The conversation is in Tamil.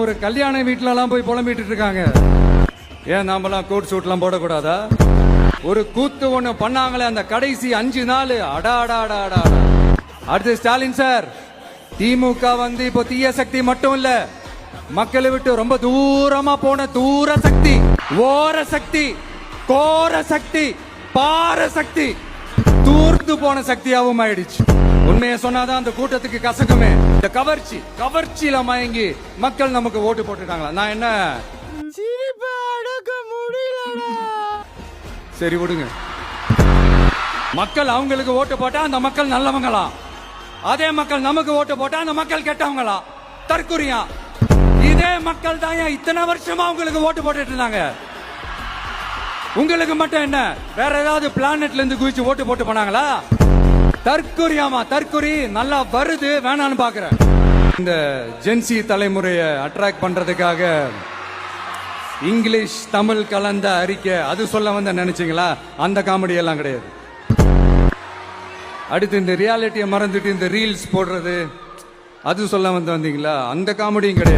ஒரு கல்யாண வீட்டுல எல்லாம் போய் புலம்பிட்டு இருக்காங்க. ஏன் நாமெல்லாம் கோட் சூட்லாம் போடக்கூடாதா? ஒரு கூத்து ஒண்ணு பண்ணாங்களே அந்த கடைசி 5 நாள், அடா அடா அடா அடா. அடுத்து ஸ்டாலின் சார், திமுக வந்து இப்போ தீய சக்தி மட்டும் இல்ல, மக்களை விட்டு ரொம்ப தூரமா போன தூர சக்தி, ஓர சக்தி, கோர சக்தி, பார சக்தி, தூர்த்து போன சக்தியாவும் ஆயிடுச்சு. உண்மையை சொன்னாதான் அந்த கூட்டத்துக்கு கசக்குமே. இந்த கவர்ச்சியில மயங்கி மக்கள் நமக்கு ஓட்டு போட்டுட்டாங்களா? நான் என்ன சரி விடுங்க. மக்கள் அவங்களுக்கு ஓட்டு போட்டா அந்த மக்கள் நல்லவங்களா? அதே மக்கள் நமக்கு ஓட்டு போட்டா அந்த மக்கள் கெட்டவங்களா? தற்குறியா? இதே மக்கள் தான் இத்தனை வருஷமா உங்களுக்கு ஓட்டு போட்டுட்டு இருந்தாங்க. உங்களுக்கு மட்டும் என்ன வேற ஏதாவது பிளானட்ல இருந்து குதிச்சு ஓட்டு போட்டு போனாங்களா? தற்குறியாமா? தற்குறி நல்லா வருது, வேணான்னு பாக்குறேன். இந்த ஜென்சி தலைமுறையை அட்ராக்ட் பண்றதுக்காக இங்கிலீஷ் தமிழ் கலந்த அறிக்கை அது சொல்ல வந்த நினைச்சீங்களா? அந்த காமெடி எல்லாம் கிடையாது. அடுத்து இந்த ரியாலிட்டியை மறந்துட்டு இந்த ரீல்ஸ் போடுறது அது சொல்ல வந்தீங்களா? அந்த காமெடியும் கிடையாது.